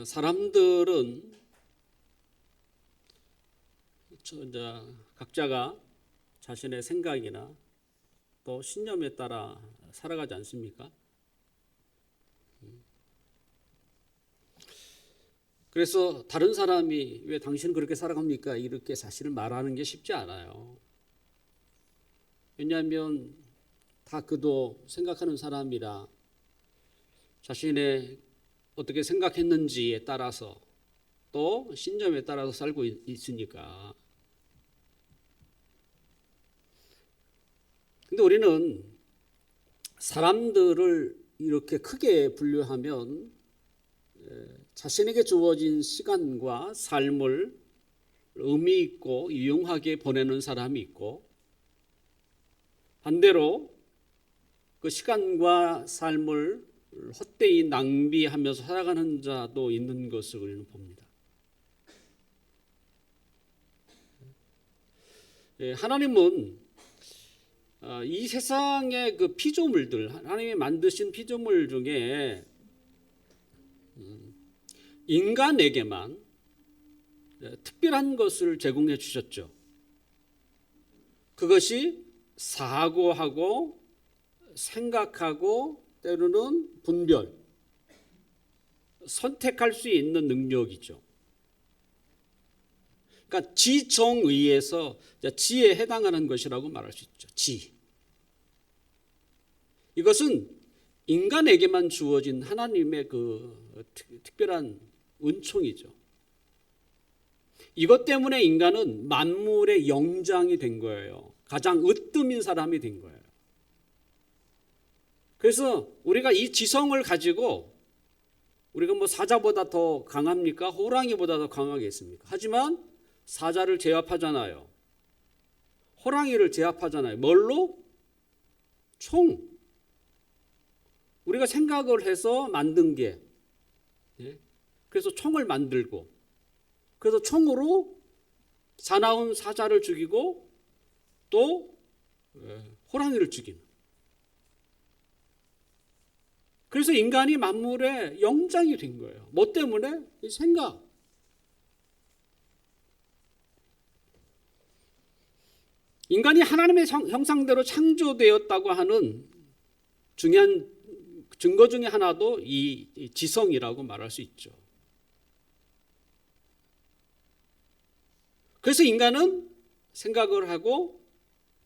사람들은 각자가 자신의 생각이나 또 신념에 따라 살아가지 않습니까? 그래서 다른 사람이 왜 당신은 그렇게 살아갑니까? 이렇게 사실을 말하는 게 쉽지 않아요. 왜냐하면 다 그도 생각하는 사람이라 자신의 어떻게 생각했는지에 따라서 또 신념에 따라서 살고 있으니까. 근데 우리는 사람들을 이렇게 크게 분류하면 자신에게 주어진 시간과 삶을 의미 있고 유용하게 보내는 사람이 있고, 반대로 그 시간과 삶을 헛되이 낭비하면서 살아가는 자도 있는 것을 우리는 봅니다. 하나님은 이 세상의 그 피조물들, 하나님이 만드신 피조물 중에 인간에게만 특별한 것을 제공해 주셨죠. 그것이 사고하고 생각하고 때로는 분별, 선택할 수 있는 능력이죠. 그러니까 지정의에서 지에 해당하는 것이라고 말할 수 있죠. 지. 이것은 인간에게만 주어진 하나님의 그 특별한 은총이죠. 이것 때문에 인간은 만물의 영장이 된 거예요. 가장 으뜸인 사람이 된 거예요. 그래서 우리가 이 지성을 가지고 우리가 뭐 사자보다 더 강합니까? 호랑이보다 더 강하겠습니까? 하지만 사자를 제압하잖아요. 호랑이를 제압하잖아요. 뭘로? 총. 우리가 생각을 해서 만든 게. 그래서 총을 만들고, 그래서 총으로 사나운 사자를 죽이고 또 호랑이를 죽이는. 그래서 인간이 만물의 영장이 된 거예요. 뭐 때문에? 이 생각. 인간이 하나님의 형상대로 창조되었다고 하는 중요한 증거 중에 하나도 이 지성이라고 말할 수 있죠. 그래서 인간은 생각을 하고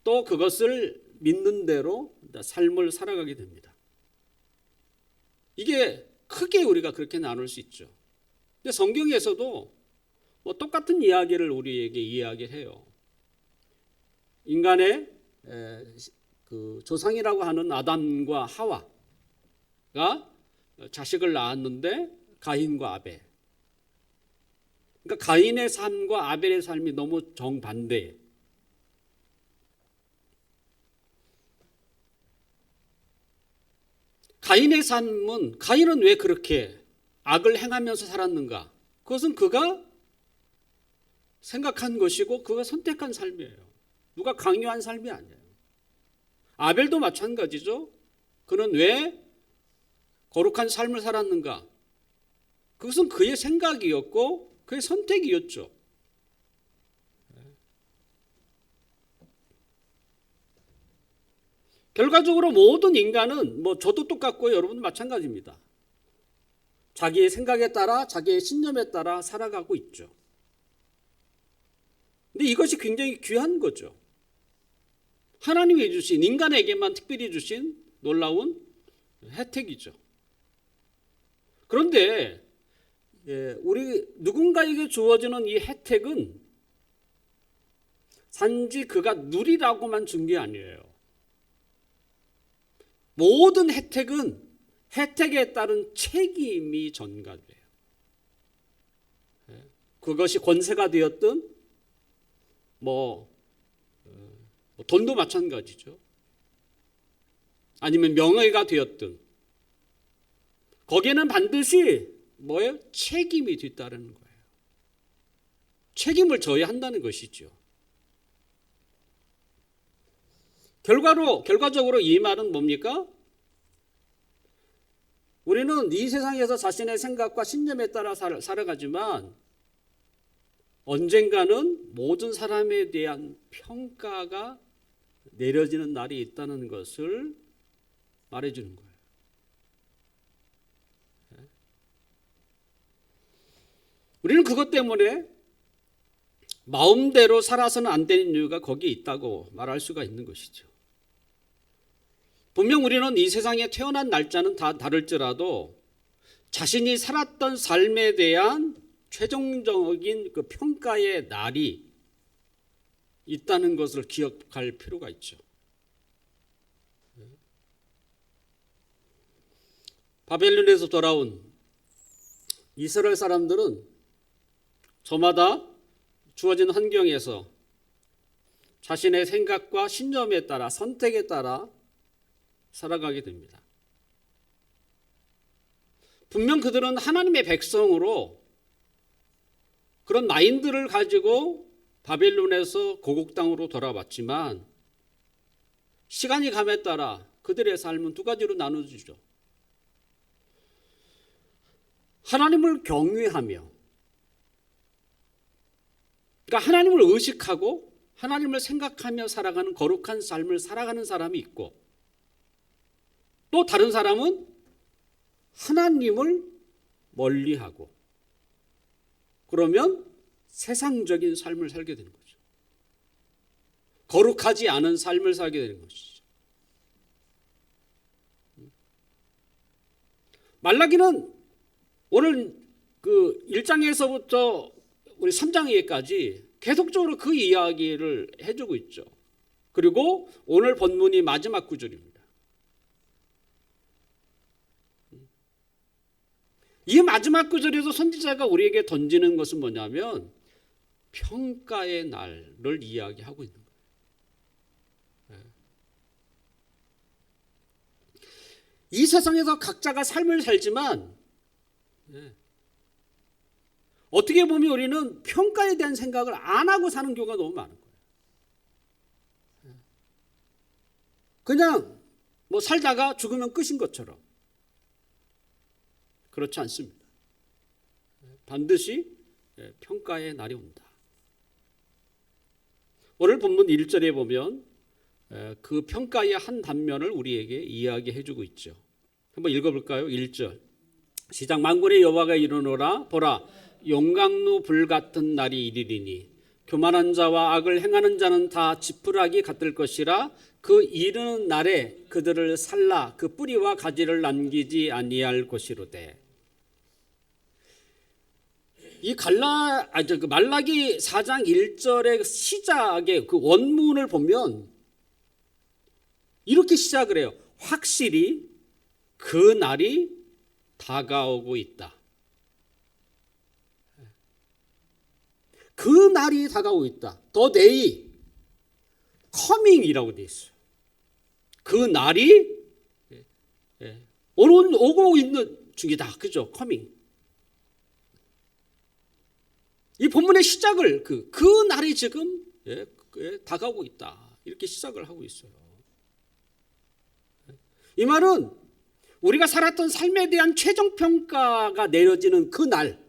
또 그것을 믿는 대로 삶을 살아가게 됩니다. 이게 크게 우리가 그렇게 나눌 수 있죠. 근데 성경에서도 뭐 똑같은 이야기를 우리에게 이야기해요. 인간의 그 조상이라고 하는 아담과 하와가 자식을 낳았는데 가인과 아벨. 그러니까 가인의 삶과 아벨의 삶이 너무 정반대예요. 가인의 삶은, 가인은 왜 그렇게 악을 행하면서 살았는가? 그것은 그가 생각한 것이고 그가 선택한 삶이에요. 누가 강요한 삶이 아니에요. 아벨도 마찬가지죠. 그는 왜 거룩한 삶을 살았는가? 그것은 그의 생각이었고 그의 선택이었죠. 결과적으로 모든 인간은 뭐 저도 똑같고 여러분도 마찬가지입니다. 자기의 생각에 따라 자기의 신념에 따라 살아가고 있죠. 근데 이것이 굉장히 귀한 거죠. 하나님이 주신, 인간에게만 특별히 주신 놀라운 혜택이죠. 그런데 우리 누군가에게 주어지는 이 혜택은 단지 그가 누리라고만 준 게 아니에요. 모든 혜택은 혜택에 따른 책임이 전가돼요. 그것이 권세가 되었든 돈도 마찬가지죠. 아니면 명예가 되었든 거기에는 반드시 뭐예요? 책임이 뒤따르는 거예요. 책임을 져야 한다는 것이죠. 결과적으로 이 말은 뭡니까? 우리는 이 세상에서 자신의 생각과 신념에 따라 살아가지만 언젠가는 모든 사람에 대한 평가가 내려지는 날이 있다는 것을 말해주는 거예요. 우리는 그것 때문에 마음대로 살아서는 안 되는 이유가 거기에 있다고 말할 수가 있는 것이죠. 분명 우리는 이 세상에 태어난 날짜는 다 다를지라도 자신이 살았던 삶에 대한 최종적인 그 평가의 날이 있다는 것을 기억할 필요가 있죠. 바벨론에서 돌아온 이스라엘 사람들은 저마다 주어진 환경에서 자신의 생각과 신념에 따라 선택에 따라 살아가게 됩니다. 분명 그들은 하나님의 백성으로 그런 마인드를 가지고 바벨론에서 고국 땅으로 돌아왔지만 시간이 감에 따라 그들의 삶은 두 가지로 나눠지죠. 하나님을 경외하며, 그러니까 하나님을 의식하고 하나님을 생각하며 살아가는 거룩한 삶을 살아가는 사람이 있고, 또 다른 사람은 하나님을 멀리하고 그러면 세상적인 삶을 살게 되는 거죠. 거룩하지 않은 삶을 살게 되는 것이죠. 말라기는 오늘 그 1장에서부터 우리 3장에까지 계속적으로 그 이야기를 해주고 있죠. 그리고 오늘 본문이 마지막 구절입니다. 이 마지막 구절에서 선지자가 우리에게 던지는 것은 뭐냐면 평가의 날을 이야기하고 있는 거예요. 이 세상에서 각자가 삶을 살지만 어떻게 보면 우리는 평가에 대한 생각을 안 하고 사는 경우가 너무 많은 거예요. 그냥 뭐 살다가 죽으면 끝인 것처럼. 그렇지 않습니다. 반드시 평가의 날이 온다. 오늘 본문 1절에 보면 그 평가의 한 단면을 우리에게 이야기해 주고 있죠. 한번 읽어볼까요? 1절 시작. 만군의 여호와가 이르노라 보라 용광로 불같은 날이 이르리니 교만한 자와 악을 행하는 자는 다 지푸라기 같을 것이라 그 이르는 날에 그들을 살라 그 뿌리와 가지를 남기지 아니할 것이로되. 이 말라기 4장 1절의 시작의 그 원문을 보면 이렇게 시작을 해요. 확실히 그 날이 다가오고 있다. 그 날이 다가오고 있다. The day coming이라고 되어 있어요. 그 날이 오고 있는 중이다. 그죠? coming. 이 본문의 시작을 그 날이 지금 다가오고 있다. 이렇게 시작을 하고 있어요. 이 말은 우리가 살았던 삶에 대한 최종 평가가 내려지는 그 날.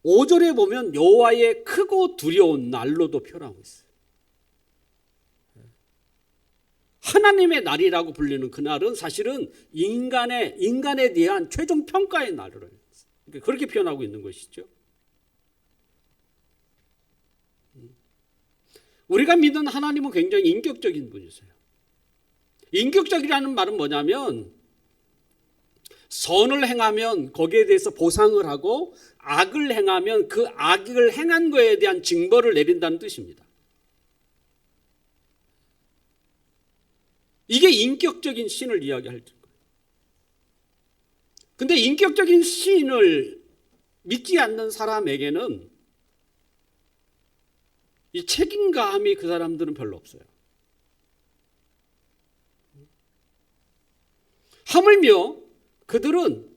5절에 보면 여호와의 크고 두려운 날로도 표현하고 있어요. 하나님의 날이라고 불리는 그 날은 사실은 인간에 대한 최종 평가의 날을 그렇게 표현하고 있는 것이죠. 우리가 믿는 하나님은 굉장히 인격적인 분이세요. 인격적이라는 말은 뭐냐면 선을 행하면 거기에 대해서 보상을 하고 악을 행하면 그 악을 행한 거에 대한 징벌을 내린다는 뜻입니다. 이게 인격적인 신을 이야기할 거예요. 근데 인격적인 신을 믿지 않는 사람에게는 이 책임감이 그 사람들은 별로 없어요. 하물며 그들은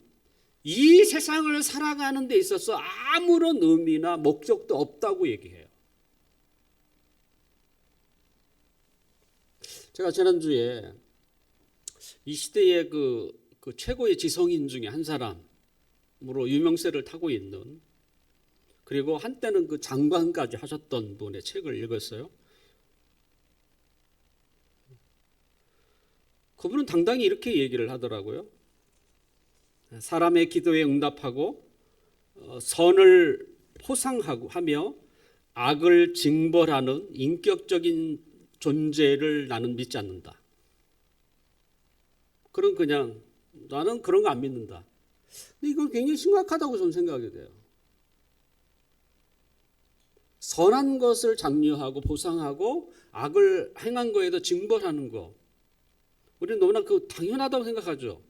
이 세상을 살아가는 데 있어서 아무런 의미나 목적도 없다고 얘기해요. 제가 지난주에 이 시대의 그 최고의 지성인 중에 한 사람으로 유명세를 타고 있는, 그리고 한때는 그 장관까지 하셨던 분의 책을 읽었어요. 그분은 당당히 이렇게 얘기를 하더라고요. 사람의 기도에 응답하고 선을 포상하고 하며 악을 징벌하는 인격적인 존재를 나는 믿지 않는다. 그냥 나는 그런 거 안 믿는다. 근데 이건 굉장히 심각하다고 저는 생각이 돼요. 선한 것을 장려하고 보상하고 악을 행한 거에도 징벌하는 거, 우리는 너무나 그 당연하다고 생각하죠.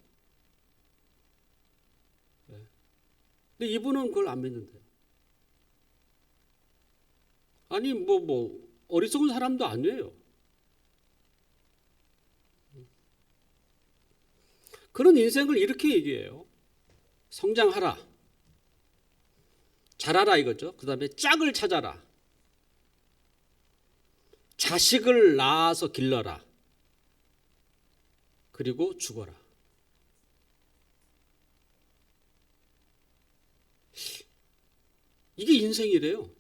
근데 이분은 그걸 안 믿는데요. 아니 뭐 어리석은 사람도 아니에요. 그런 인생을 이렇게 얘기해요. 성장하라, 잘하라 이거죠. 그 다음에 짝을 찾아라, 자식을 낳아서 길러라, 그리고 죽어라. 이게 인생이래요.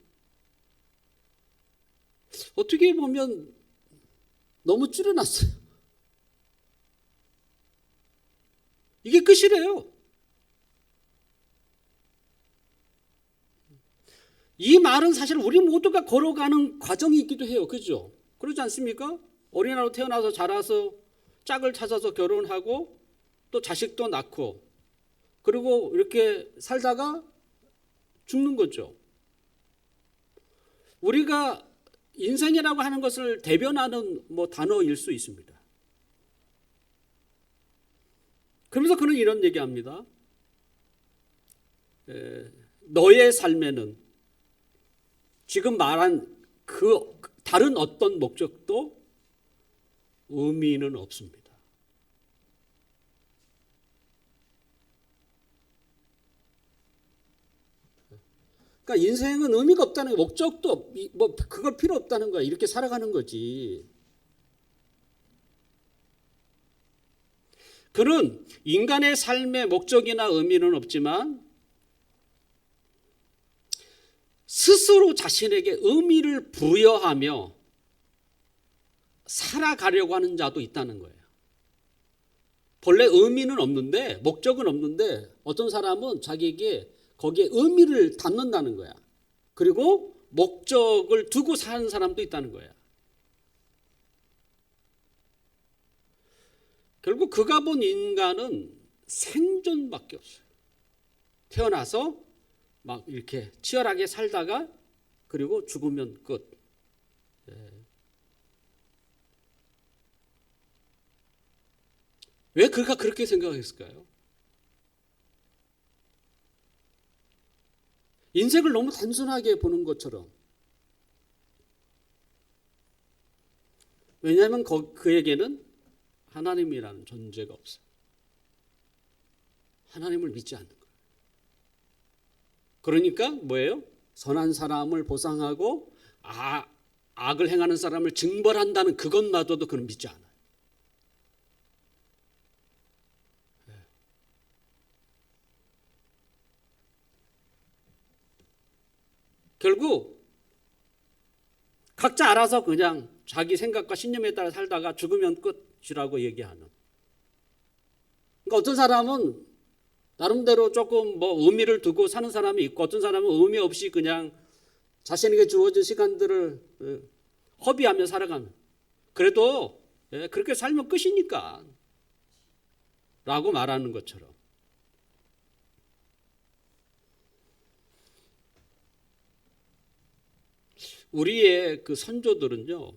어떻게 보면 너무 줄여놨어요. 이게 끝이래요. 이 말은 사실 우리 모두가 걸어가는 과정이기도 해요. 그죠? 그렇지 않습니까? 어린아이로 태어나서 자라서 짝을 찾아서 결혼하고 또 자식도 낳고 그리고 이렇게 살다가 죽는 거죠. 우리가 인생이라고 하는 것을 대변하는 단어일 수 있습니다. 그러면서 그는 이런 얘기합니다. 너의 삶에는 지금 말한 그 다른 어떤 목적도 의미는 없습니다. 그러니까 인생은 의미가 없다는 게, 목적도 그걸 필요 없다는 거야. 이렇게 살아가는 거지. 그는 인간의 삶의 목적이나 의미는 없지만 스스로 자신에게 의미를 부여하며 살아가려고 하는 자도 있다는 거예요. 본래 의미는 없는데, 목적은 없는데 어떤 사람은 자기에게 거기에 의미를 담는다는 거야. 그리고 목적을 두고 사는 사람도 있다는 거야. 결국 그가 본 인간은 생존밖에 없어요. 태어나서 막 이렇게 치열하게 살다가 그리고 죽으면 끝. 왜 그가 그렇게 생각했을까요? 인생을 너무 단순하게 보는 것처럼. 왜냐하면 그에게는 하나님이라는 존재가 없어요. 하나님을 믿지 않는 거예요. 그러니까 뭐예요? 선한 사람을 보상하고 악을 행하는 사람을 징벌한다는 그것마저도 그는 믿지 않아요. 결국 각자 알아서 그냥 자기 생각과 신념에 따라 살다가 죽으면 끝이라고 얘기하는. 그러니까 어떤 사람은 나름대로 조금 의미를 두고 사는 사람이 있고, 어떤 사람은 의미 없이 그냥 자신에게 주어진 시간들을 허비하며 살아가는. 그래도 그렇게 살면 끝이니까 라고 말하는 것처럼. 우리의 그 선조들은요,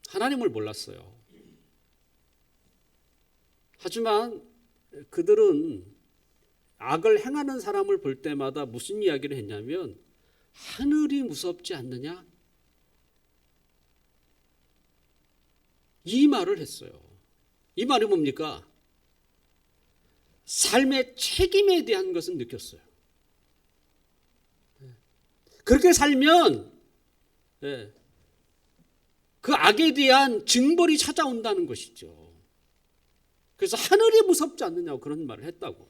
하나님을 몰랐어요. 하지만 그들은 악을 행하는 사람을 볼 때마다 무슨 이야기를 했냐면, 하늘이 무섭지 않느냐? 이 말을 했어요. 이 말이 뭡니까? 삶의 책임에 대한 것은 느꼈어요. 그렇게 살면 그 악에 대한 징벌이 찾아온다는 것이죠. 그래서 하늘이 무섭지 않느냐고 그런 말을 했다고.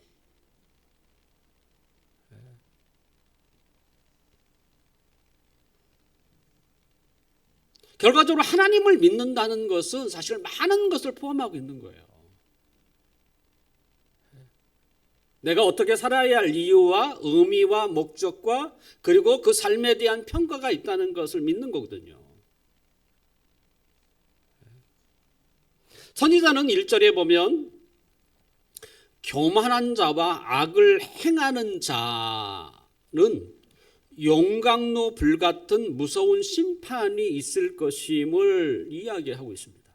결과적으로 하나님을 믿는다는 것은 사실 많은 것을 포함하고 있는 거예요. 내가 어떻게 살아야 할 이유와 의미와 목적과 그리고 그 삶에 대한 평가가 있다는 것을 믿는 거거든요. 선지자는 1절에 보면 교만한 자와 악을 행하는 자는 용광로 불같은 무서운 심판이 있을 것임을 이야기하고 있습니다.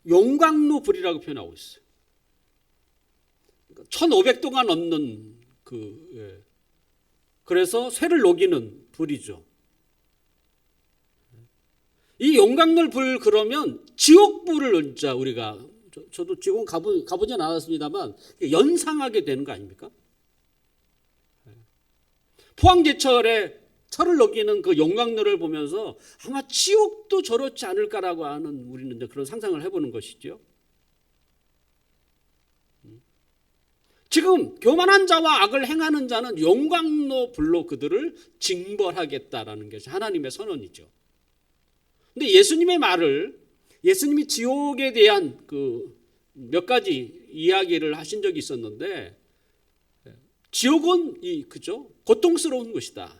용광로 불이라고 표현하고 있어요. 1500도가 넘는 그래서 쇠를 녹이는 불이죠. 이 용광로 불 그러면 지옥불을 진짜 우리가 저도 지금 가보진 않았습니다만 연상하게 되는 거 아닙니까? 포항제철에 철을 녹이는 그 용광로를 보면서 아마 지옥도 저렇지 않을까라고 하는 우리는 이제 그런 상상을 해보는 것이죠. 지금 교만한 자와 악을 행하는 자는 용광로 불로 그들을 징벌하겠다라는 것이 하나님의 선언이죠. 근데 예수님의 말을 예수님이 지옥에 대한 그 몇 가지 이야기를 하신 적이 있었는데 지옥은 그죠? 고통스러운 것이다.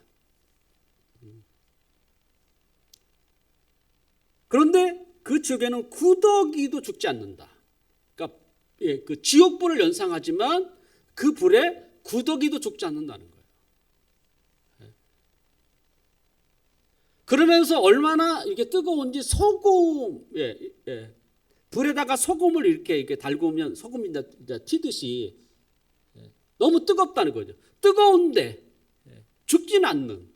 그런데 그 지옥에는 구더기도 죽지 않는다. 그러니까 그 지옥불을 연상하지만 그 불에 구더기도 죽지 않는다는 거예요. 그러면서 얼마나 이게 뜨거운지 소금, 불에다가 소금을 이렇게 달구면 소금이 이제 튀듯이 너무 뜨겁다는 거죠. 뜨거운데 죽지는 않는.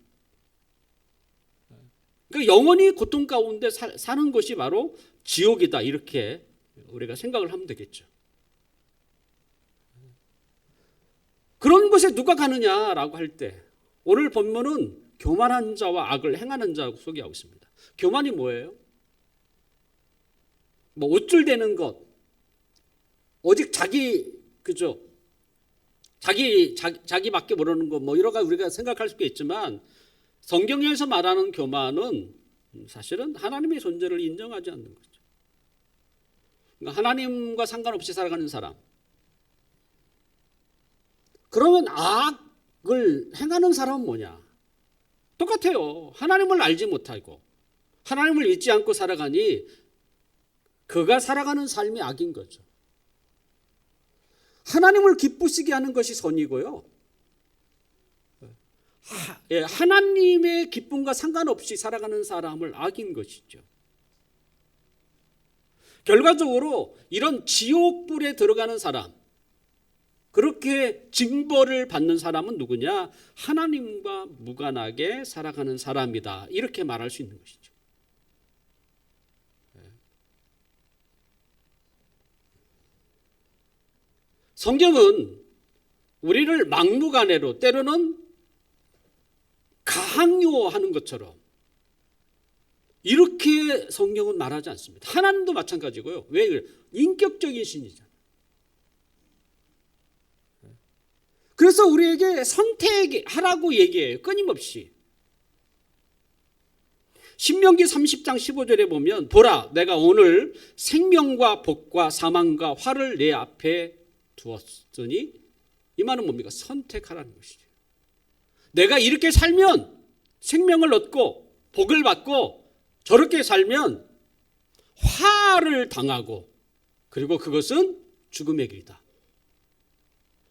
그러니까 영원히 고통 가운데 사는 것이 바로 지옥이다. 이렇게 우리가 생각을 하면 되겠죠. 그런 곳에 누가 가느냐라고 할 때 오늘 본문은 교만한 자와 악을 행하는 자라고 소개하고 있습니다. 교만이 뭐예요? 뭐 우쭐대는 것, 오직 그죠? 자기밖에 모르는 것, 뭐 여러 가지 우리가 생각할 수 있지만 성경에서 말하는 교만은 사실은 하나님의 존재를 인정하지 않는 거죠. 그러니까 하나님과 상관없이 살아가는 사람. 그러면 악을 행하는 사람은 뭐냐? 똑같아요. 하나님을 알지 못하고 하나님을 믿지 않고 살아가니 그가 살아가는 삶이 악인 거죠. 하나님을 기쁘시게 하는 것이 선이고요. 하나님의 기쁨과 상관없이 살아가는 사람을 악인 것이죠. 결과적으로 이런 지옥불에 들어가는 사람, 그렇게 징벌을 받는 사람은 누구냐? 하나님과 무관하게 살아가는 사람이다. 이렇게 말할 수 있는 것이죠. 성경은 우리를 막무가내로 때로는 강요하는 것처럼 이렇게 성경은 말하지 않습니다. 하나님도 마찬가지고요. 왜 그래요? 인격적인 신이잖아요. 그래서 우리에게 선택하라고 얘기해요. 끊임없이. 신명기 30장 15절에 보면 보라 내가 오늘 생명과 복과 사망과 화를 내 앞에 두었으니 이 말은 뭡니까? 선택하라는 것이죠. 내가 이렇게 살면 생명을 얻고 복을 받고 저렇게 살면 화를 당하고 그리고 그것은 죽음의 길이다.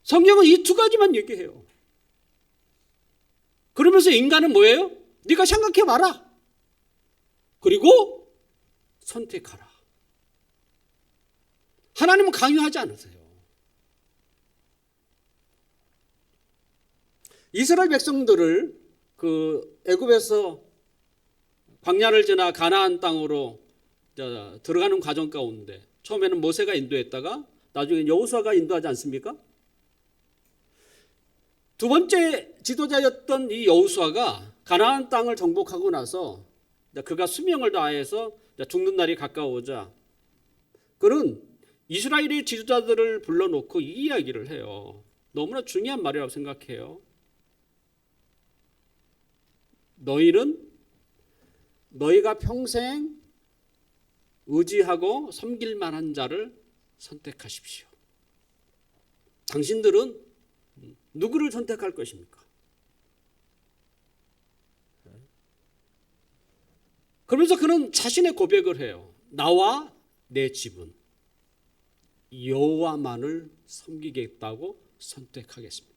성경은 이 두 가지만 얘기해요. 그러면서 인간은 뭐예요? 네가 생각해 봐라. 그리고 선택하라. 하나님은 강요하지 않으세요. 이스라엘 백성들을 그 애굽에서 광야를 지나 가나안 땅으로 들어가는 과정 가운데 처음에는 모세가 인도했다가 나중에 여호수아가 인도하지 않습니까? 두 번째 지도자였던 이 여호수아가 가나안 땅을 정복하고 나서 그가 수명을 다해서 죽는 날이 가까워오자 그는 이스라엘의 지도자들을 불러놓고 이 이야기를 해요. 너무나 중요한 말이라고 생각해요. 너희가 평생 의지하고 섬길 만한 자를 선택하십시오. 당신들은 누구를 선택할 것입니까? 그러면서 그는 자신의 고백을 해요. 나와 내 집은 여호와만을 섬기겠다고 선택하겠습니다.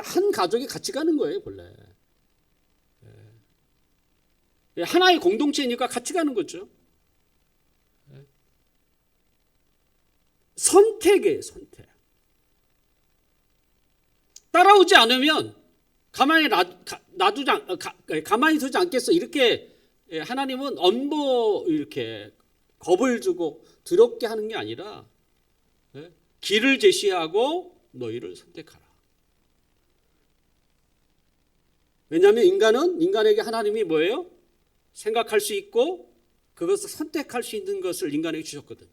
한 가족이 같이 가는 거예요, 본래. 하나의 공동체니까 같이 가는 거죠. 선택이에요, 선택. 따라오지 않으면 가만히 두지 않겠어. 이렇게 하나님은 이렇게 겁을 주고 두렵게 하는 게 아니라 길을 제시하고 너희를 선택하라. 왜냐하면 인간에게 하나님이 뭐예요? 생각할 수 있고 그것을 선택할 수 있는 것을 인간에게 주셨거든.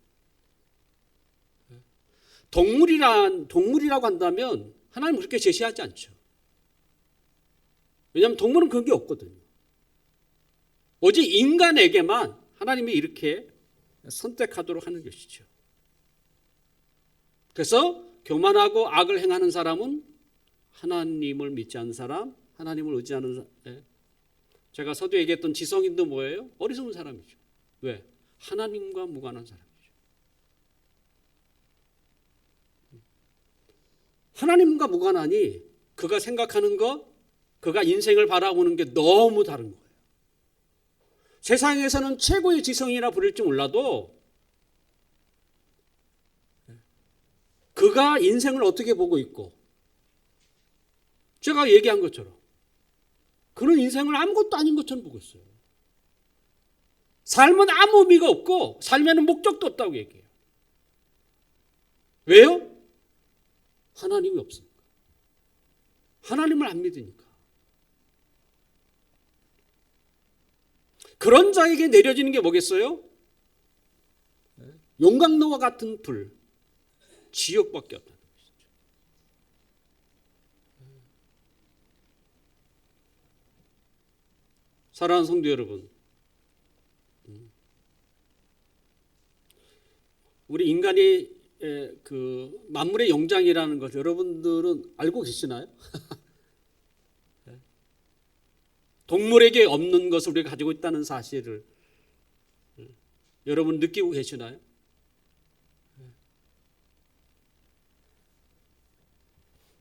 동물이라고 한다면 하나님은 그렇게 제시하지 않죠. 왜냐하면 동물은 그런 게 없거든요. 오직 인간에게만 하나님이 이렇게 선택하도록 하는 것이죠. 그래서 교만하고 악을 행하는 사람은 하나님을 믿지 않는 사람, 하나님을 의지하는 사람. 제가 서두에 얘기했던 지성인도 뭐예요? 어리석은 사람이죠. 왜? 하나님과 무관한 사람이죠. 하나님과 무관하니 그가 생각하는 것, 그가 인생을 바라보는 게 너무 다른 거예요. 세상에서는 최고의 지성이라 부를지 몰라도 그가 인생을 어떻게 보고 있고 제가 얘기한 것처럼 그는 인생을 아무것도 아닌 것처럼 보고 있어요. 삶은 아무 의미가 없고 삶에는 목적도 없다고 얘기해요. 왜요? 하나님이 없으니까. 하나님을 안 믿으니까. 그런 자에게 내려지는 게 뭐겠어요? 용광로와 같은 불, 지옥밖에 없다는 것이죠. 사랑하는 성도 여러분, 우리 인간이 그 만물의 영장이라는 것 여러분들은 알고 계시나요? 동물에게 없는 것을 우리가 가지고 있다는 사실을 여러분 느끼고 계시나요?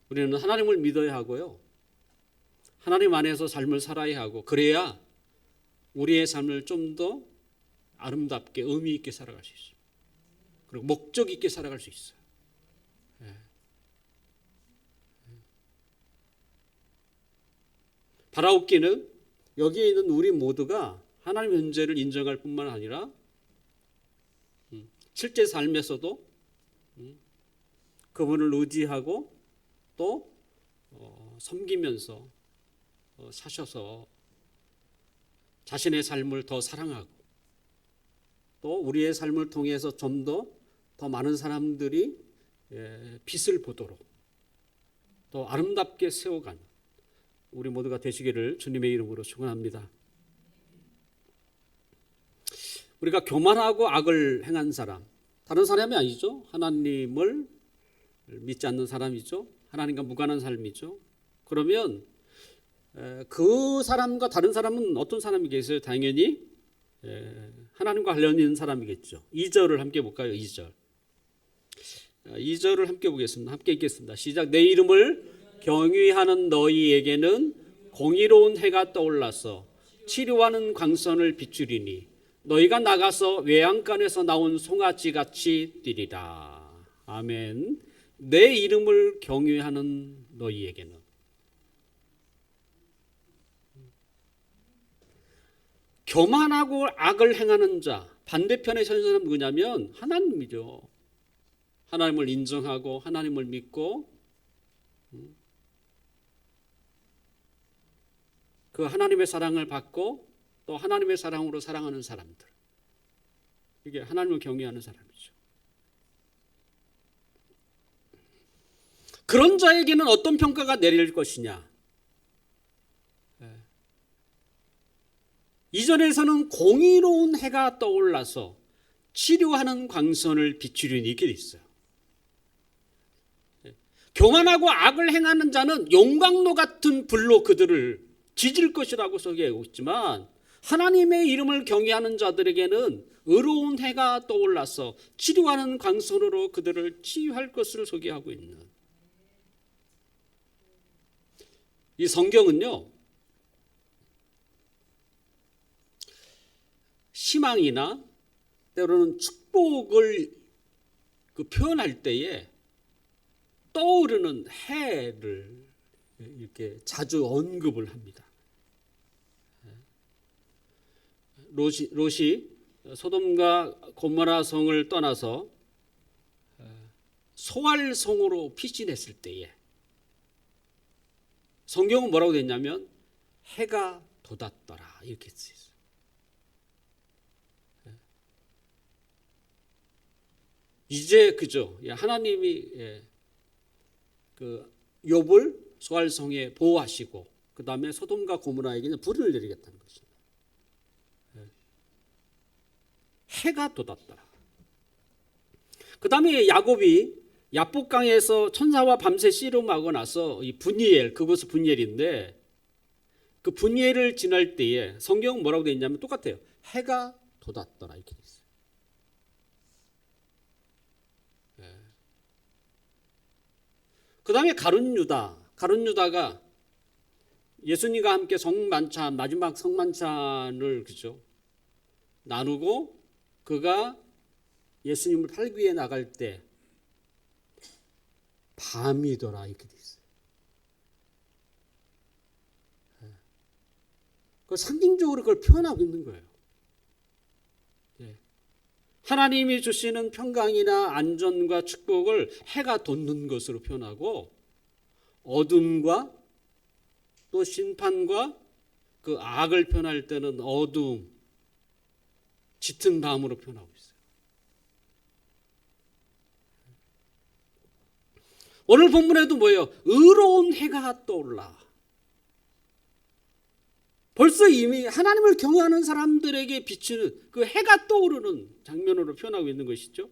우리는 하나님을 믿어야 하고요. 하나님 안에서 삶을 살아야 하고 그래야 우리의 삶을 좀 더 아름답게 의미 있게 살아갈 수 있어요. 그리고 목적 있게 살아갈 수 있어요. 바라옵기는 여기에 있는 우리 모두가 하나님의 존재를 인정할 뿐만 아니라 실제 삶에서도 그분을 의지하고 또 섬기면서 사셔서 자신의 삶을 더 사랑하고 또 우리의 삶을 통해서 좀 더 많은 사람들이 빛을 보도록 더 아름답게 세워가는 우리 모두가 되시기를 주님의 이름으로 축원합니다. 우리가 교만하고 악을 행한 사람, 다른 사람이 아니죠. 하나님을 믿지 않는 사람이죠. 하나님과 무관한 삶이죠. 그러면 그 사람과 다른 사람은 어떤 사람이겠어요? 당연히 하나님과 관련 있는 사람이겠죠. 2절을 함께 볼까요? 2절을 함께 보겠습니다. 함께 읽겠습니다. 시작. 내 이름을 경외하는 너희에게는 공의로운 해가 떠올라서 치료하는 광선을 비추리니 너희가 나가서 외양간에서 나온 송아지같이 뛰리라. 아멘. 내 이름을 경외하는 너희에게는. 교만하고 악을 행하는 자, 반대편에 선 사람은 누구냐면 하나님이죠. 하나님을 인정하고 하나님을 믿고 그 하나님의 사랑을 받고 또 하나님의 사랑으로 사랑하는 사람들, 이게 하나님을 경외하는 사람이죠. 그런 자에게는 어떤 평가가 내릴 것이냐? 이전에서는 공의로운 해가 떠올라서 치료하는 광선을 비추려니 이렇게 돼 있어요. 교만하고 악을 행하는 자는 용광로 같은 불로 그들을 지질 것이라고 소개하고 있지만, 하나님의 이름을 경외하는 자들에게는 의로운 해가 떠올라서 치료하는 광선으로 그들을 치유할 것을 소개하고 있는, 이 성경은요, 희망이나 때로는 축복을 표현할 때에 떠오르는 해를 이렇게 자주 언급을 합니다. 롯이 소돔과 고모라 성을 떠나서 소알성으로 피신했을 때에 성경은 뭐라고 됐냐면 해가 돋았더라 이렇게 쓰여 있어요. 이제 그죠? 하나님이 그 욥을 소알성에 보호하시고 그 다음에 소돔과 고모라에게는 불을 내리겠다는 것입니다. 해가 돋았더라. 그 다음에 야곱이 야복강에서 천사와 밤새 씨름하고 나서 이 분이엘, 그곳은 분이엘인데 그 분이엘을 지날 때에 성경은 뭐라고 되어 있냐면 똑같아요. 해가 돋았더라 이렇게 되어 있어요. 그 다음에 가룟유다가 예수님과 함께 성만찬, 마지막 성만찬을 그죠 나누고 그가 예수님을 팔기 위해 나갈 때 밤이더라 이렇게 돼 있어요. 그 상징적으로 그걸 표현하고 있는 거예요. 하나님이 주시는 평강이나 안전과 축복을 해가 돋는 것으로 표현하고, 어둠과 또 심판과 그 악을 표현할 때는 어둠, 짙은 밤으로 표현하고 있어요. 오늘 본문에도 뭐예요? 의로운 해가 떠올라. 벌써 이미 하나님을 경외하는 사람들에게 비추는 그 해가 떠오르는 장면으로 표현하고 있는 것이죠.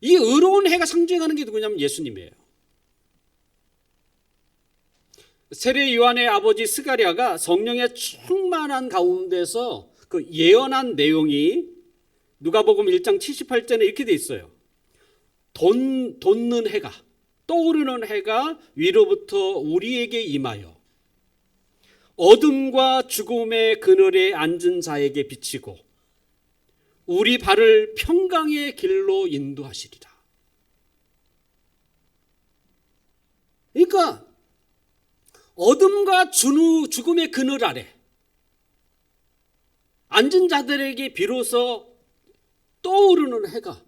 이 의로운 해가 상징하는 게 누구냐면 예수님이에요. 세례 요한의 아버지 스가랴가 성령의 충만한 가운데서 그 예언한 내용이 누가복음 1장 78절에 이렇게 돼 있어요. 돋는 해가, 떠오르는 해가 위로부터 우리에게 임하여 어둠과 죽음의 그늘에 앉은 자에게 비치고 우리 발을 평강의 길로 인도하시리라. 그러니까 어둠과 죽음의 그늘 아래 앉은 자들에게 비로소 떠오르는 해가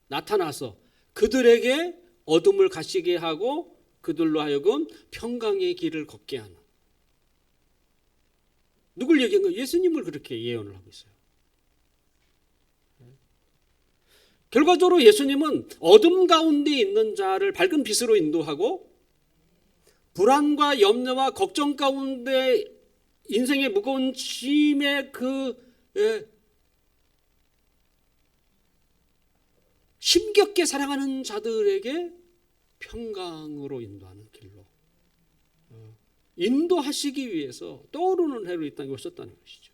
나타나서 그들에게 어둠을 가시게 하고 그들로 하여금 평강의 길을 걷게 하는, 누굴 얘기한 거예요? 예수님을 그렇게 예언을 하고 있어요. 결과적으로 예수님은 어둠 가운데 있는 자를 밝은 빛으로 인도하고 불안과 염려와 걱정 가운데 인생의 무거운 짐의 힘겹게 살아가는 자들에게 평강으로 인도하는 길로 인도하시기 위해서 떠오르는 해로 이 땅에 오셨다는 것이죠.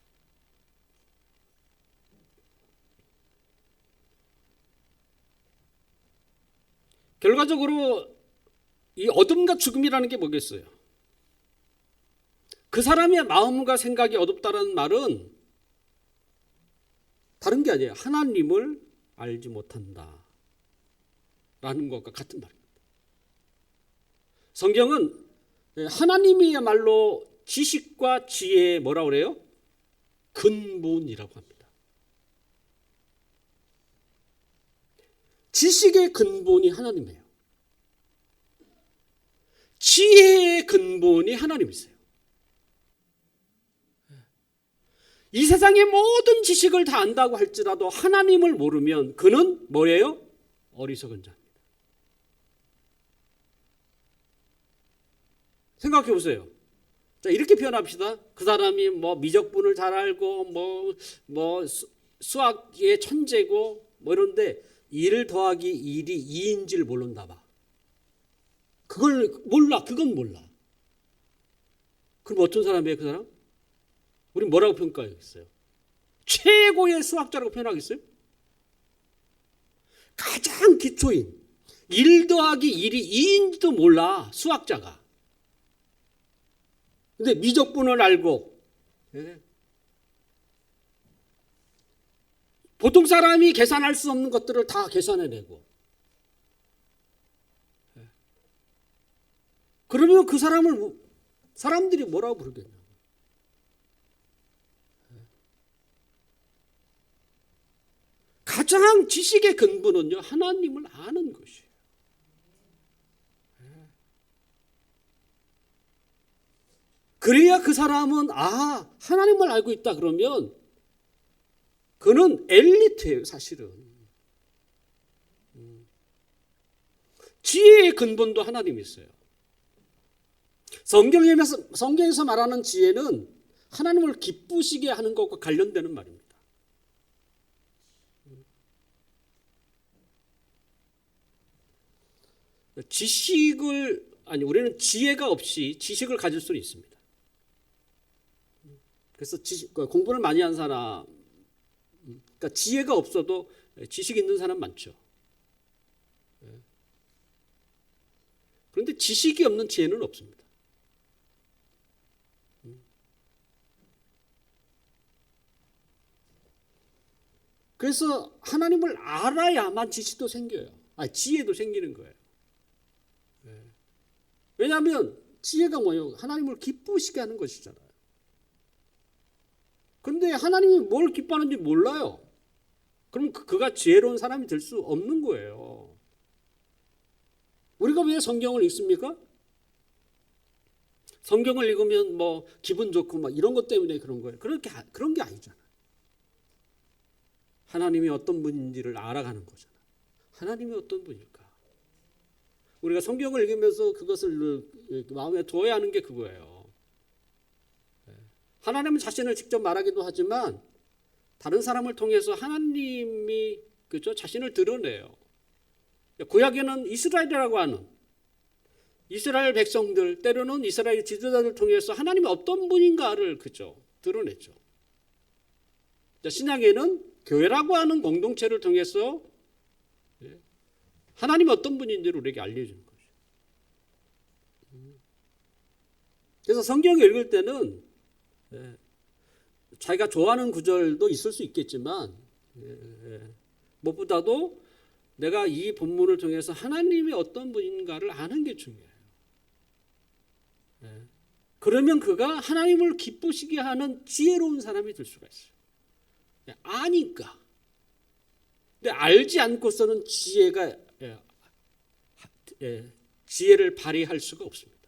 결과적으로 이 어둠과 죽음이라는 게 뭐겠어요? 그 사람의 마음과 생각이 어둡다는 말은 다른 게 아니에요. 하나님을 알지 못한다 라는 것과 같은 말입니다. 성경은 하나님이야말로 지식과 지혜의 뭐라고 그래요? 근본이라고 합니다. 지식의 근본이 하나님이에요. 지혜의 근본이 하나님이세요. 이 세상의 모든 지식을 다 안다고 할지라도 하나님을 모르면 그는 뭐예요? 어리석은 자입니다. 생각해 보세요. 자, 이렇게 표현합시다. 그 사람이 뭐 미적분을 잘 알고 뭐 수학의 천재고 뭐 이런데 1 더하기 1이 2인지를 모른다 봐. 그걸 몰라. 그건 몰라. 그럼 어떤 사람이에요, 그 사람? 우리 뭐라고 평가하겠어요? 최고의 수학자라고 표현하겠어요? 가장 기초인 1 더하기 1이 2인지도 몰라, 수학자가. 근데 미적분을 알고, 보통 사람이 계산할 수 없는 것들을 다 계산해내고, 그러면 그 사람을 사람들이 뭐라고 부르겠냐? 가장 지식의 근본은요, 하나님을 아는 것이에요. 그래야 그 사람은 하나님을 알고 있다 그러면 그는 엘리트예요, 사실은. 지혜의 근본도 하나님이 있어요. 성경에서 말하는 지혜는 하나님을 기쁘시게 하는 것과 관련되는 말입니다. 우리는 지혜가 없이 지식을 가질 수는 있습니다. 그래서 공부를 많이 한 사람, 그러니까 지혜가 없어도 지식 있는 사람 많죠. 그런데 지식이 없는 지혜는 없습니다. 그래서 하나님을 알아야만 지식도 생겨요. 지혜도 생기는 거예요. 왜냐하면 지혜가 뭐예요? 하나님을 기쁘시게 하는 것이잖아요. 근데 하나님이 뭘 기뻐하는지 몰라요. 그럼 그가 지혜로운 사람이 될 수 없는 거예요. 우리가 왜 성경을 읽습니까? 성경을 읽으면 뭐 기분 좋고 막 이런 것 때문에 그런 거예요. 그런 게 아니잖아요. 하나님이 어떤 분인지를 알아가는 거잖아요. 하나님이 어떤 분일까? 우리가 성경을 읽으면서 그것을 마음에 두어야 하는 게 그거예요. 하나님은 자신을 직접 말하기도 하지만 다른 사람을 통해서 하나님이 자신을 드러내요. 구약에는 이스라엘이라고 하는 이스라엘 백성들, 때로는 이스라엘 지도자들 통해서 하나님이 어떤 분인가를 드러냈죠. 신약에는 교회라고 하는 공동체를 통해서 하나님이 어떤 분인지를 우리에게 알려주는 거죠. 그래서 성경을 읽을 때는 자기가 좋아하는 구절도 있을 수 있겠지만 무엇보다도 내가 이 본문을 통해서 하나님이 어떤 분인가를 아는 게 중요해요. 그러면 그가 하나님을 기쁘시게 하는 지혜로운 사람이 될 수가 있어요. 아니까. 근데 알지 않고서는 지혜를 발휘할 수가 없습니다.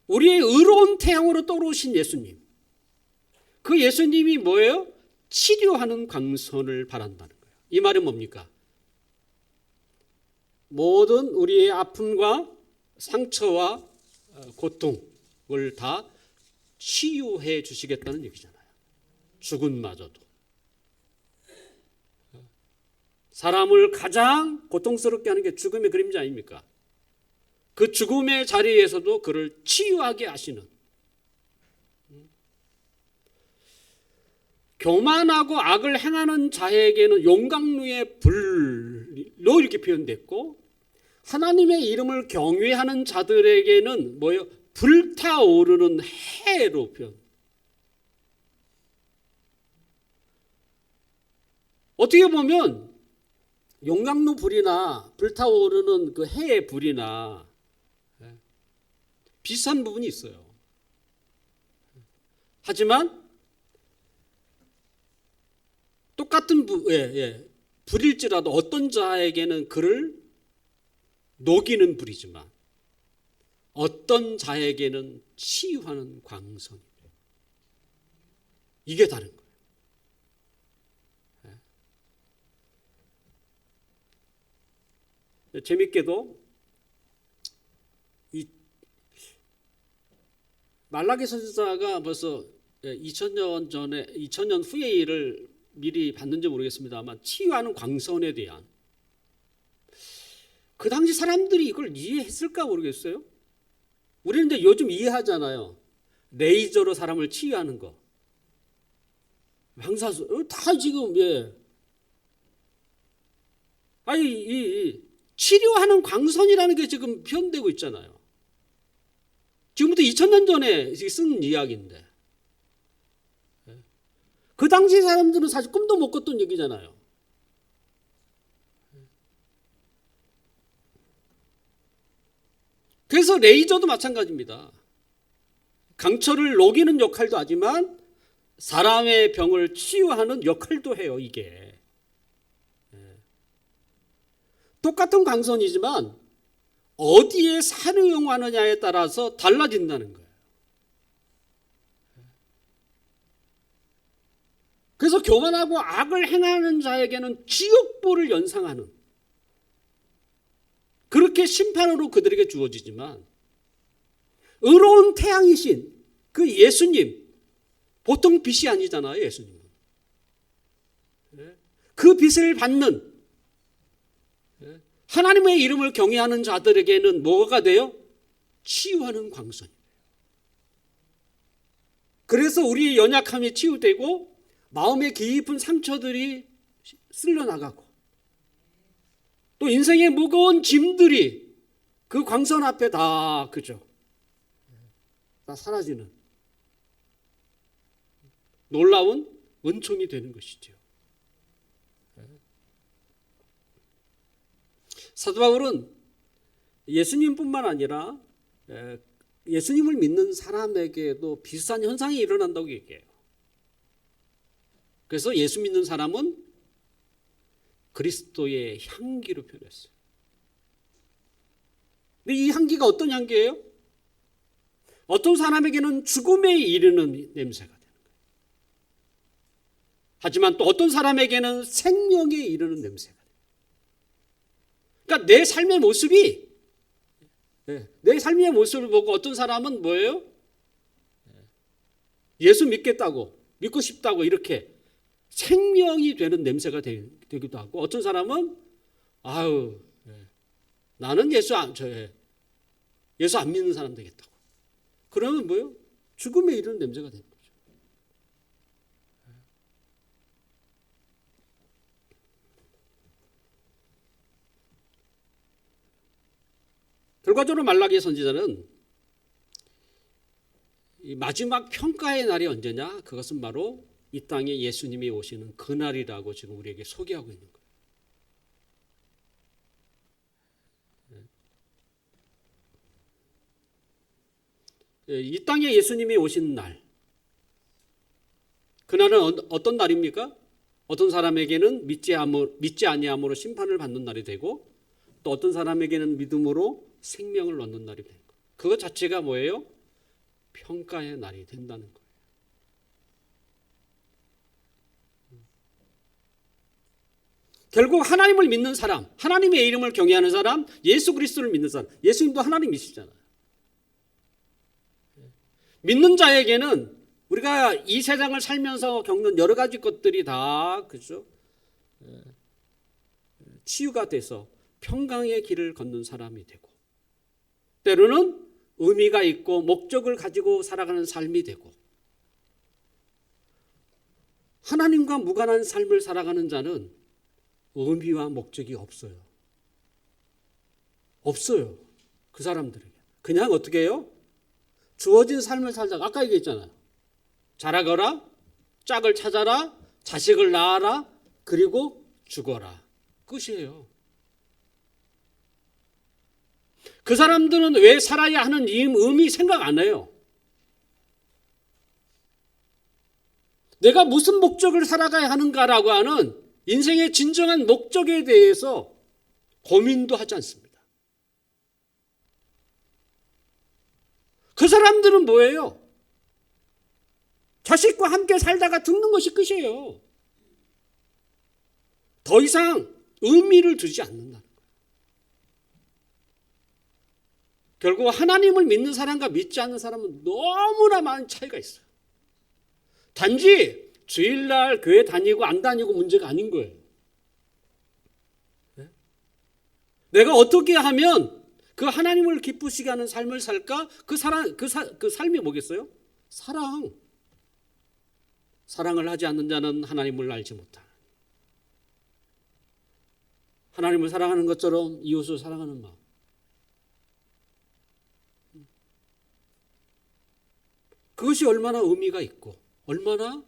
우리의 의로운 태양으로 떠오르신 예수님. 그 예수님이 뭐예요? 치료하는 광선을 바란다는 거예요. 이 말은 뭡니까? 모든 우리의 아픔과 상처와 고통을 다 치유해 주시겠다는 얘기잖아요. 죽음마저도. 사람을 가장 고통스럽게 하는 게 죽음의 그림자 아닙니까? 그 죽음의 자리에서도 그를 치유하게 하시는, 교만하고 악을 행하는 자에게는 용광로의 불로 이렇게 표현됐고, 하나님의 이름을 경외하는 자들에게는 뭐예요? 불타오르는 해로 표현. 어떻게 보면 용광로 불이나 불타오르는 그 해의 불이나 비슷한 부분이 있어요. 하지만 똑같은 불일지라도 어떤 자에게는 그를 녹이는 불이지만 어떤 자에게는 치유하는 광선이에요. 이게 다른 거예요. 재밌게도 이 말라기 선지자가 벌써 2000년 전에 2000년 후의 일을 미리 봤는지 모르겠습니다만 치유하는 광선에 대한 그 당시 사람들이 이걸 이해했을까 모르겠어요. 우리는 이제 요즘 이해하잖아요. 레이저로 사람을 치유하는 거. 방사수 다 지금 아니 이 치료하는 광선이라는 게 지금 표현되고 있잖아요. 지금부터 2000년 전에 쓴 이야기인데 그 당시 사람들은 사실 꿈도 못 꿨던 얘기잖아요. 그래서 레이저도 마찬가지입니다. 강철을 녹이는 역할도 하지만 사람의 병을 치유하는 역할도 해요. 이게 똑같은 광선이지만 어디에 사용하느냐에 따라서 달라진다는 거예요. 그래서 교만하고 악을 행하는 자에게는 지옥불을 연상하는 그렇게 심판으로 그들에게 주어지지만 의로운 태양이신 그 예수님, 보통 빛이 아니잖아요. 예수님은 그 빛을 받는 하나님의 이름을 경외하는 자들에게는 뭐가 돼요? 치유하는 광선이에요. 그래서 우리의 연약함이 치유되고 마음의 깊은 상처들이 쓸려나가고 또 인생의 무거운 짐들이 그 광선 앞에 다 다 사라지는 놀라운 은총이 되는 것이죠. 사도 바울은 예수님뿐만 아니라 예수님을 믿는 사람에게도 비슷한 현상이 일어난다고 얘기해요. 그래서 예수 믿는 사람은 그리스도의 향기로 표현했어요. 근데 이 향기가 어떤 향기예요? 어떤 사람에게는 죽음에 이르는 냄새가 되는 거예요. 하지만 또 어떤 사람에게는 생명에 이르는 냄새가 돼요. 그러니까 내 삶의 모습이 내 삶의 모습을 보고 어떤 사람은 뭐예요? 예수 믿겠다고 믿고 싶다고 이렇게 생명이 되는 냄새가 되기도 하고 어떤 사람은 나는 예수 안 믿는 사람 되겠다고. 그러면 뭐예요? 죽음에 이르는 냄새가 되는 거죠. 결과적으로 말라기 선지자는 이 마지막 평가의 날이 언제냐? 그것은 바로 이 땅에 예수님이 오시는 그날이라고 지금 우리에게 소개하고 있는 거예요. 이 땅에 예수님이 오시는 날, 그날은 어떤 날입니까? 어떤 사람에게는 믿지 아니함으로 심판을 받는 날이 되고 또 어떤 사람에게는 믿음으로 생명을 얻는 날이 되는 거예요. 그것 자체가 뭐예요? 평가의 날이 된다는 거예요. 결국 하나님을 믿는 사람, 하나님의 이름을 경외하는 사람, 예수 그리스도를 믿는 사람, 예수님도 하나님이시잖아요. 믿는 자에게는 우리가 이 세상을 살면서 겪는 여러 가지 것들이 다 치유가 돼서 평강의 길을 걷는 사람이 되고 때로는 의미가 있고 목적을 가지고 살아가는 삶이 되고 하나님과 무관한 삶을 살아가는 자는 의미와 목적이 없어요. 없어요. 그 사람들에게. 그냥 어떻게 해요? 주어진 삶을 살다가 아까 얘기했잖아요. 자라거라, 짝을 찾아라, 자식을 낳아라, 그리고 죽어라. 끝이에요. 그 사람들은 왜 살아야 하는 의미 생각 안 해요. 내가 무슨 목적을 살아가야 하는가라고 하는 인생의 진정한 목적에 대해서 고민도 하지 않습니다. 그 사람들은 뭐예요? 자식과 함께 살다가 죽는 것이 끝이에요. 더 이상 의미를 두지 않는다는 거예요. 결국 하나님을 믿는 사람과 믿지 않는 사람은 너무나 많은 차이가 있어요. 단지 주일날 교회 다니고 안 다니고 문제가 아닌 거예요. 내가 어떻게 하면 그 하나님을 기쁘시게 하는 삶을 살까? 그 삶이 뭐겠어요? 사랑을 하지 않는 자는 하나님을 알지 못하는. 하나님을 사랑하는 것처럼 이웃을 사랑하는 마음. 그것이 얼마나 의미가 있고 얼마나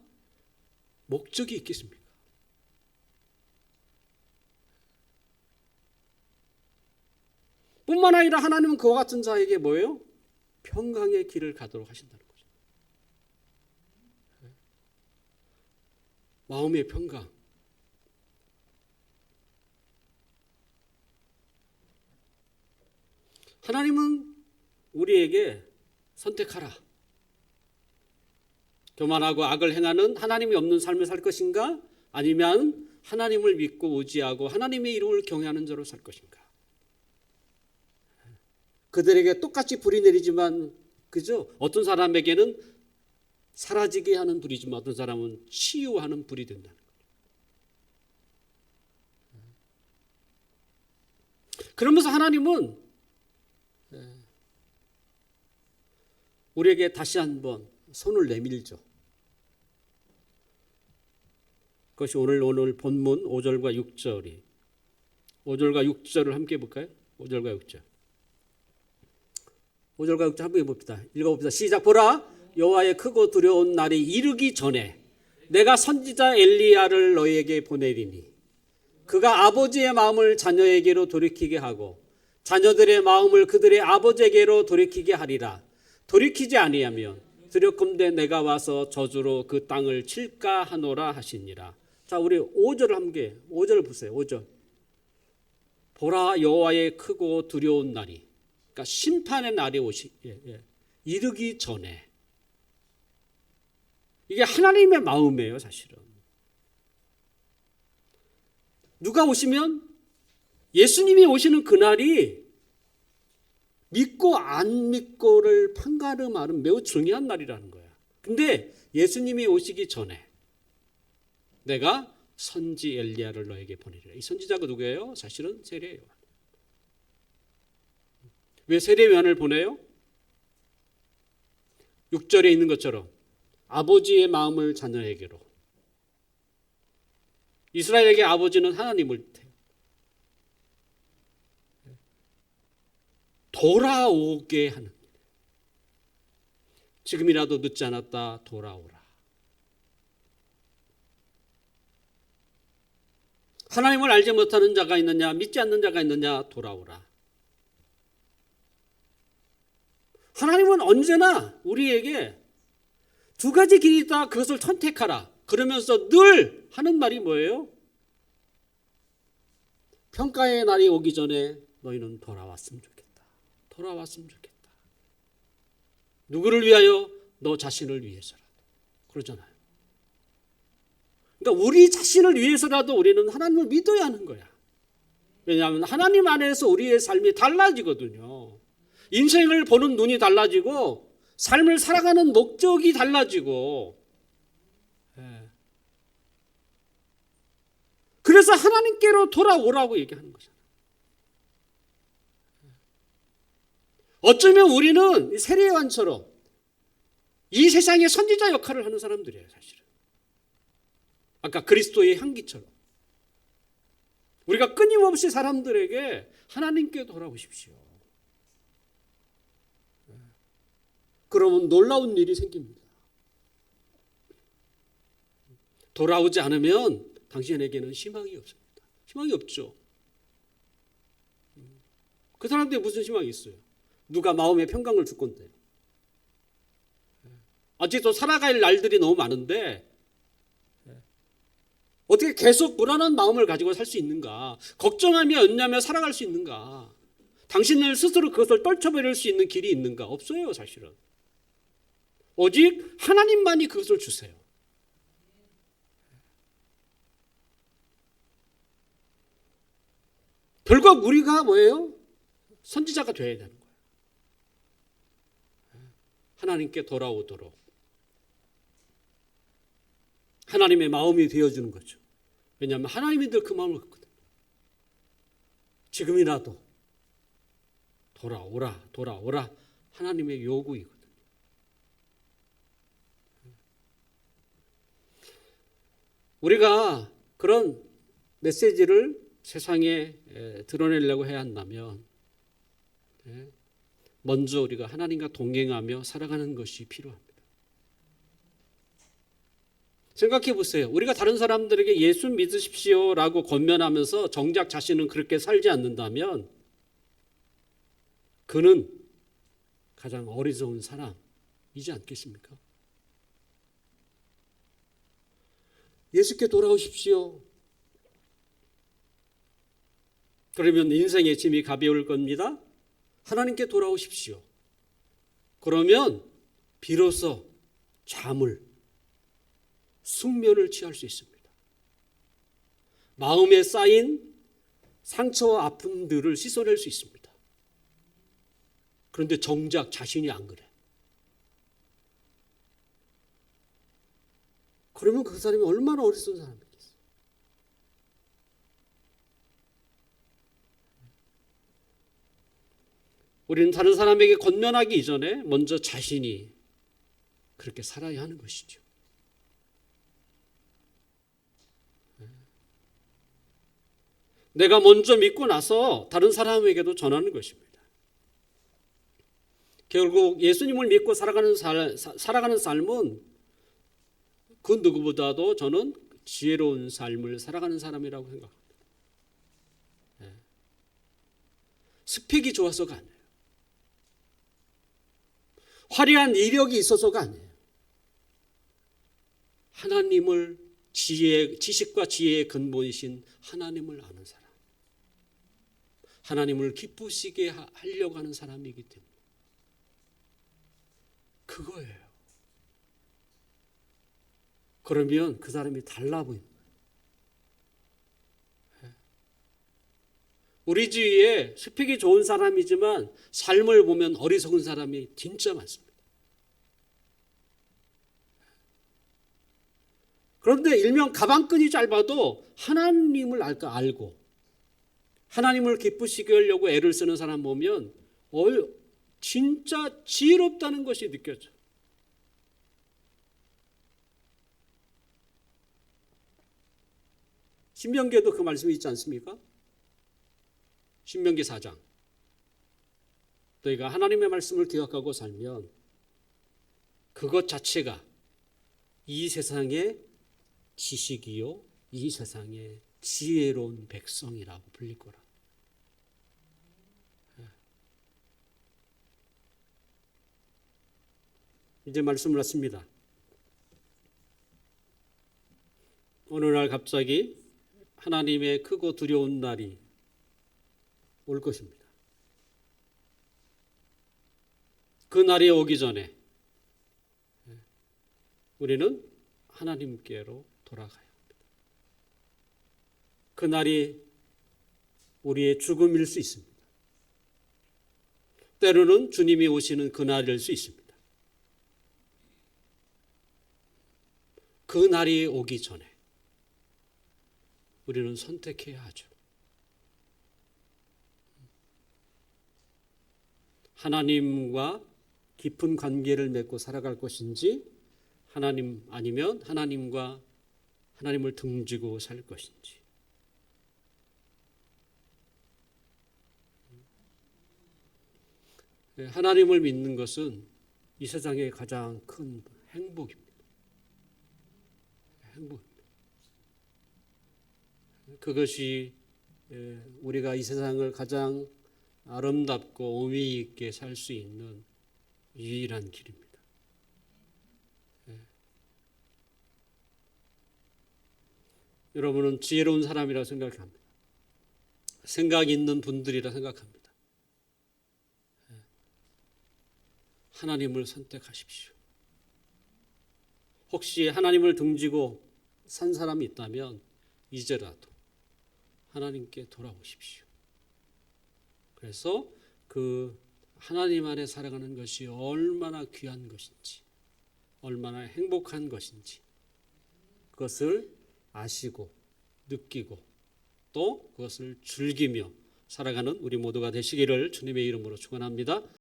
목적이 있겠습니까? 뿐만 아니라 하나님은 그와 같은 자에게 뭐예요? 평강의 길을 가도록 하신다는 거죠. 마음의 평강. 하나님은 우리에게 선택하라. 교만하고 악을 행하는 하나님이 없는 삶을 살 것인가? 아니면 하나님을 믿고 의지하고 하나님의 이름을 경외하는 자로 살 것인가? 그들에게 똑같이 불이 내리지만 그죠? 어떤 사람에게는 사라지게 하는 불이지만 어떤 사람은 치유하는 불이 된다는 거예요. 그러면서 하나님은 우리에게 다시 한번 손을 내밀죠. 그것이 오늘 본문 5절과 6절이 5절과 6절을 함께 볼까요? 5절과 6절. 5절과 6절 한번 해봅시다. 읽어봅시다. 시작. 보라, 여호와의 크고 두려운 날이 이르기 전에 내가 선지자 엘리야를 너희에게 보내리니 그가 아버지의 마음을 자녀에게로 돌이키게 하고 자녀들의 마음을 그들의 아버지에게로 돌이키게 하리라. 돌이키지 아니하면 두렵건대 내가 와서 저주로 그 땅을 칠까 하노라 하시니라. 자, 우리 5절을 함께 5절 보세요. 5절. 보라, 여호와의 크고 두려운 날이, 그러니까 심판의 날이 이르기 전에. 이게 하나님의 마음이에요, 사실은. 누가 오시면 예수님이 오시는 그날이 믿고 안 믿고를 판가름하는 매우 중요한 날이라는 거야. 근데 예수님이 오시기 전에 내가 선지 엘리야를 너에게 보내리라. 이 선지자가 누구예요? 사실은 세례 요한. 왜 세례 요한을 보내요? 6절에 있는 것처럼 아버지의 마음을 자녀에게로. 이스라엘에게 아버지는 하나님을 돌아오게 하는. 지금이라도 늦지 않았다. 돌아오라. 하나님을 알지 못하는 자가 있느냐, 믿지 않는 자가 있느냐, 돌아오라. 하나님은 언제나 우리에게 두 가지 길이 있다. 그것을 선택하라. 그러면서 늘 하는 말이 뭐예요? 평가의 날이 오기 전에 너희는 돌아왔으면 좋겠다. 돌아왔으면 좋겠다. 누구를 위하여? 너 자신을 위해서라도. 그러잖아요. 그러니까 우리 자신을 위해서라도 우리는 하나님을 믿어야 하는 거야. 왜냐하면 하나님 안에서 우리의 삶이 달라지거든요. 인생을 보는 눈이 달라지고 삶을 살아가는 목적이 달라지고. 그래서 하나님께로 돌아오라고 얘기하는 거잖아요. 어쩌면 우리는 세례 요한처럼 이 세상의 선지자 역할을 하는 사람들이에요, 사실은. 아까 그리스도의 향기처럼. 우리가 끊임없이 사람들에게 하나님께 돌아오십시오. 그러면 놀라운 일이 생깁니다. 돌아오지 않으면 당신에게는 희망이 없습니다. 희망이 없죠. 그 사람들이 무슨 희망이 있어요? 누가 마음의 평강을 줄 건데. 아직도 살아갈 날들이 너무 많은데 어떻게 계속 불안한 마음을 가지고 살 수 있는가? 걱정하며 염려하며 살아갈 수 있는가? 당신을 스스로 그것을 떨쳐버릴 수 있는 길이 있는가? 없어요, 사실은. 오직 하나님만이 그것을 주세요. 결국 우리가 뭐예요? 선지자가 되어야 되는 거예요. 하나님께 돌아오도록 하나님의 마음이 되어주는 거죠. 왜냐하면 하나님이 늘 그 마음을 갖거든요. 지금이라도 돌아오라 하나님의 요구이거든요. 우리가 그런 메시지를 세상에 드러내려고 해야 한다면 먼저 우리가 하나님과 동행하며 살아가는 것이 필요합니다. 생각해 보세요. 우리가 다른 사람들에게 예수 믿으십시오라고 권면하면서 정작 자신은 그렇게 살지 않는다면 그는 가장 어리석은 사람이지 않겠습니까? 예수께 돌아오십시오. 그러면 인생의 짐이 가벼울 겁니다. 하나님께 돌아오십시오. 그러면 비로소 숙면을 취할 수 있습니다. 마음에 쌓인 상처와 아픔들을 씻어낼 수 있습니다. 그런데 정작 자신이 안 그래. 그러면 그 사람이 얼마나 어리석은 사람이겠어요. 우리는 다른 사람에게 권면하기 이전에 먼저 자신이 그렇게 살아야 하는 것이죠. 내가 먼저 믿고 나서 다른 사람에게도 전하는 것입니다. 결국 예수님을 믿고 살아가는 삶은 그 누구보다도 저는 지혜로운 삶을 살아가는 사람이라고 생각합니다. 스펙이 좋아서가 아니에요. 화려한 이력이 있어서가 아니에요. 하나님을 지식과 지혜의 근본이신 하나님을 아는 사람. 하나님을 기쁘시게 하려고 하는 사람이기 때문에. 그거예요. 그러면 그 사람이 달라 보이는 거예요. 우리 주위에 스펙이 좋은 사람이지만 삶을 보면 어리석은 사람이 진짜 많습니다. 그런데 일명 가방끈이 짧아도 하나님을 알고 하나님을 기쁘시게 하려고 애를 쓰는 사람 보면 진짜 지혜롭다는 것이 느껴져. 신명기에도 그 말씀이 있지 않습니까? 신명기 4장. 너희가 하나님의 말씀을 기억하고 살면 그것 자체가 이 세상의 지식이요 이 세상의 지혜로운 백성이라고 불릴 거라. 이제 말씀을 했습니다. 어느 날 갑자기 하나님의 크고 두려운 날이 올 것입니다. 그 날이 오기 전에 우리는 하나님께로 돌아가야 합니다. 그 날이 우리의 죽음일 수 있습니다. 때로는 주님이 오시는 그 날일 수 있습니다. 그 날이 오기 전에 우리는 선택해야 하죠. 하나님과 깊은 관계를 맺고 살아갈 것인지 하나님 아니면 하나님을 등지고 살 것인지. 하나님을 믿는 것은 이 세상의 가장 큰 행복입니다. 그것이 우리가 이 세상을 가장 아름답고 의미 있게 살 수 있는 유일한 길입니다. 여러분은 지혜로운 사람이라 생각합니다. 생각 있는 분들이라 생각합니다. 하나님을 선택하십시오. 혹시 하나님을 등지고 산 사람이 있다면 이제라도 하나님께 돌아오십시오. 그래서 그 하나님 안에 살아가는 것이 얼마나 귀한 것인지, 얼마나 행복한 것인지 그것을 아시고 느끼고 또 그것을 즐기며 살아가는 우리 모두가 되시기를 주님의 이름으로 축원합니다.